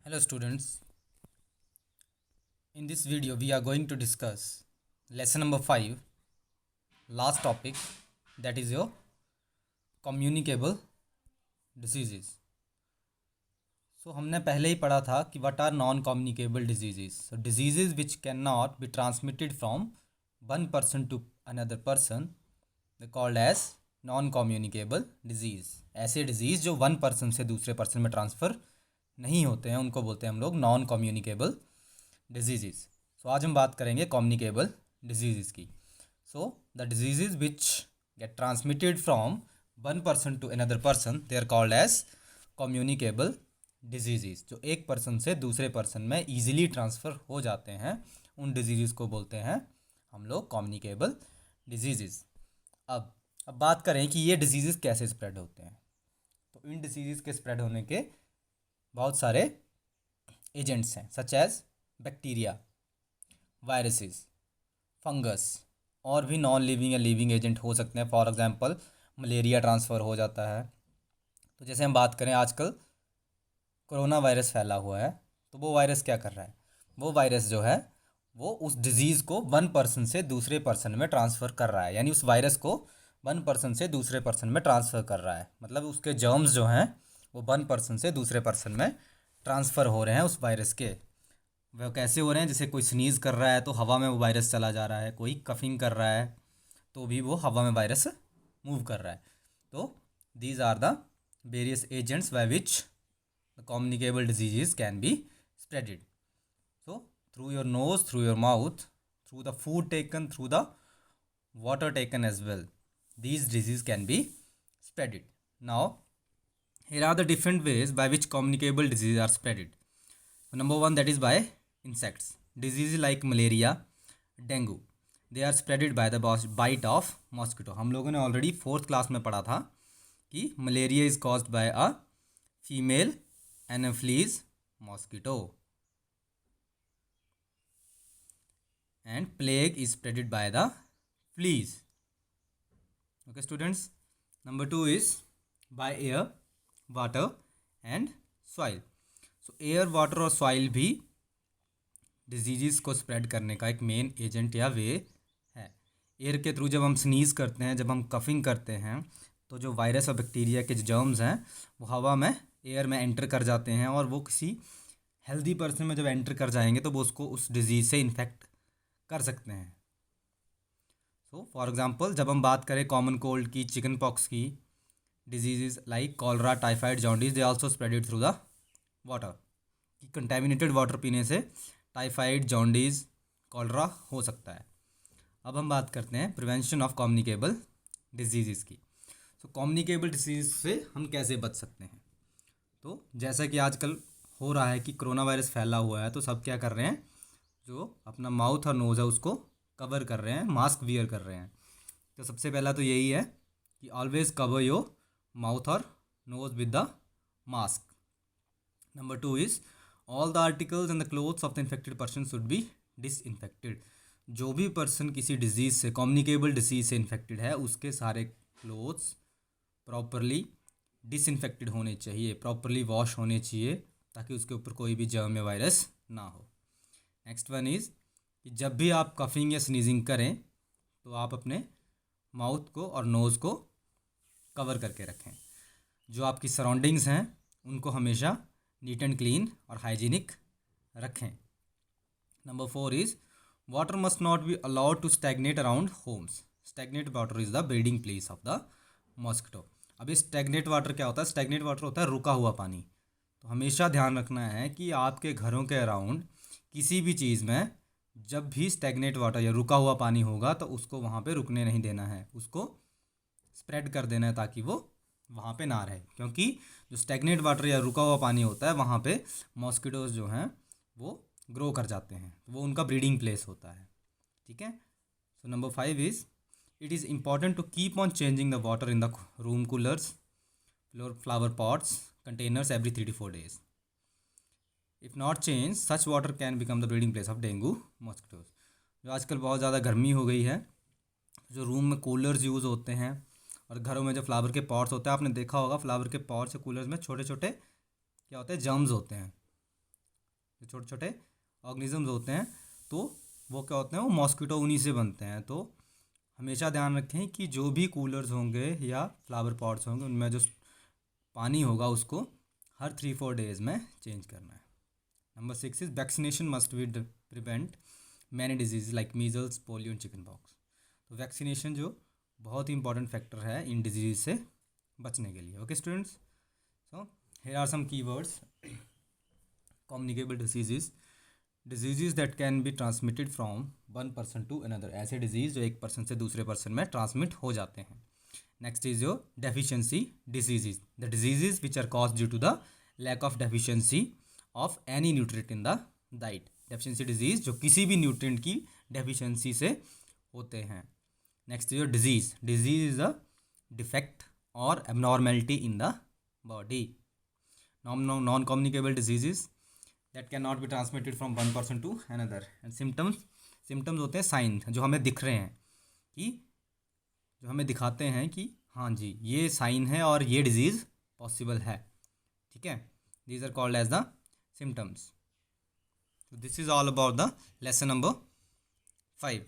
Hello students, in this video we are going to discuss lesson number 5, last topic, that is your communicable diseases. So हमने पहले ही पढ़ा था कि what are non-communicable diseases. So diseases which cannot be transmitted from one person to another person, they called as non-communicable disease. ऐसे disease जो one person से दूसरे person में transfer नहीं होते हैं उनको बोलते हैं हम लोग नॉन कम्युनिकेबल डिजीज़. सो आज हम बात करेंगे कम्युनिकेबल डिजीज़ की. So the disease which get transmitted from one person to another person they are called as communicable disease. जो एक पर्सन से दूसरे पर्सन में ईजिली ट्रांसफ़र हो जाते हैं उन डिजीज़ को बोलते हैं हम लोग कम्युनिकेबल डिजीज़. अब बात करें कि ये डिजीज़ कैसे स्प्रेड होते हैं. तो इन डिजीज़ के स्प्रेड होने के बहुत सारे एजेंट्स हैं, such as bacteria, viruses, fungus और भी नॉन लिविंग या लिविंग एजेंट हो सकते हैं. फॉर एग्जांपल मलेरिया ट्रांसफ़र हो जाता है. तो जैसे हम बात करें आजकल कोरोना वायरस फैला हुआ है, तो वो वायरस क्या कर रहा है, वो वायरस जो है वो उस डिज़ीज़ को वन पर्सन से दूसरे पर्सन में ट्रांसफ़र कर रहा है. यानी उस वायरस को वन पर्सन से दूसरे पर्सन में ट्रांसफ़र कर रहा है. मतलब उसके जर्म्स जो हैं वो वन पर्सन से दूसरे पर्सन में ट्रांसफ़र हो रहे हैं उस वायरस के. वह कैसे हो रहे हैं, जैसे कोई स्नीज़ कर रहा है तो हवा में वो वायरस चला जा रहा है, कोई कफिंग कर रहा है तो भी वो हवा में वायरस मूव कर रहा है. तो these are the various agents by which the communicable disease can be spreaded. So through your nose, through your mouth, through the food taken, through the water taken as well, these diseases can be spreaded. Now here are the different ways by which communicable diseases are spreaded. Number one, that is by insects. Diseases like malaria, dengue, they are spreaded by the bite of mosquito. हम लोगों ने already fourth class में पढ़ा था कि malaria is caused by a female Anopheles mosquito and plague is spreaded by the fleas. Okay students, number 2 is by air, water and soil. So air, water और soil भी disease को spread करने का एक मेन एजेंट या वे है. Air के through जब हम स्नीज़ करते हैं, जब हम कफिंग करते हैं, तो जो वायरस और बैक्टीरिया के जो जर्म्स हैं वो हवा में, एयर में एंटर कर जाते हैं और वो किसी हेल्दी पर्सन में जब एंटर कर जाएंगे तो वो उसको उस डिज़ीज़ से इन्फेक्ट कर सकते हैं. सो फॉर एग्जांपल जब हम बात करें कॉमन कोल्ड की, चिकन पॉक्स की, disease like cholera, typhoid, jaundice, they also spreaded through the water. कि कंटेमिनेटेड वाटर पीने से टाइफाइड, जॉन्डिस, कॉलरा हो सकता है. अब हम बात करते हैं प्रिवेंशन ऑफ कम्युनिकेबल डिजीज़ की. सो कम्युनिकेबल डिजीज़ से हम कैसे बच सकते हैं. तो जैसा कि आजकल हो रहा है कि कोरोना वायरस फैला हुआ है, तो सब क्या कर रहे हैं, जो अपना माउथ और नोज़ है उसको कवर कर रहे हैं, मास्क वियर कर रहे हैं. तो सबसे पहला तो यही है कि ऑलवेज कवर योर माउथ और nose with the mask. Number 2 is all the articles and the clothes of the infected person should be disinfected. जो भी पर्सन किसी डिजीज़ से, कम्युनिकेबल डिजीज़ से इन्फेक्टेड है, उसके सारे क्लोथ्स प्रॉपरली डिसइंफेक्टेड होने चाहिए, प्रॉपरली वॉश होने चाहिए, ताकि उसके ऊपर कोई भी जर्म या वायरस ना हो. नेक्स्ट वन इज़ कि जब भी आप कफिंग या स्नीजिंग करें तो आप अपने माउथ को और नोज़ को कवर करके रखें. जो आपकी सराउंडिंग्स हैं उनको हमेशा नीट एंड क्लीन और हाइजीनिक रखें. Number 4 is water must not be allowed to stagnate around homes. Stagnate water is the breeding place of the mosquito. अब ये स्टैग्नेट वाटर क्या होता है, स्टैग्नेट वाटर होता है रुका हुआ पानी. तो हमेशा ध्यान रखना है कि आपके घरों के अराउंड किसी भी चीज़ में जब भी स्टैग्नेट वाटर या रुका हुआ पानी होगा तो उसको वहाँ पे रुकने नहीं देना है, उसको स्प्रेड कर देना है ताकि वो वहाँ पे ना रहे. क्योंकि जो स्टैग्नेट वाटर या रुका हुआ पानी होता है वहाँ पे मॉस्किटोज़ जो हैं वो ग्रो कर जाते हैं, वो उनका ब्रीडिंग प्लेस होता है. ठीक है. So number 5 is it is important to keep on changing the water in the room coolers, flower pots, containers every 3 to 4 days. If not change such water can become the breeding place of dengue mosquitoes. जो आजकल बहुत ज़्यादा गर्मी हो गई है, जो room में कूलर्स यूज़ होते हैं और घरों में जो फ्लावर के पॉट्स होते हैं, आपने देखा होगा फ्लावर के पॉट्स या कूलर्स में छोटे छोटे क्या होते हैं, जर्म्स होते हैं. जो छोटे छोटे ऑर्गेनिजम्स होते हैं तो वो क्या होते हैं, वो मॉस्किटो उन्हीं से बनते हैं। तो हमेशा ध्यान रखें कि जो भी कूलर्स होंगे या फ्लावर पॉट्स होंगे उनमें जो पानी होगा उसको हर 3-4 डेज़ में चेंज करना है। Number 6 is vaccination must be prevent many disease like measles, polio and chicken pox. तो वैक्सीनेशन जो बहुत ही इंपॉर्टेंट फैक्टर है इन डिजीज़ से बचने के लिए। Okay students, so here are some keywords. Communicable disease, disease that can be transmitted from one person to another, ऐसे disease जो एक पर्सन से दूसरे पर्सन में ट्रांसमिट हो जाते हैं। Next is your deficiency disease, the disease which are cause due to the lack of deficiency of any nutrient in the diet. Deficiency disease जो किसी भी न्यूट्रिएंट की डेफिशिएंसी से होते हैं। Next is your disease, disease is a defect और abnormality in the body. Non communicable disease that can not be transmitted from one person to another. And symptoms होते हैं साइन जो हमें दिख रहे हैं, कि जो हमें दिखाते हैं कि हाँ जी ये साइन है और ये डिजीज़ पॉसिबल है। ठीक है, these are called as the symptoms. This is all about the lesson number 5।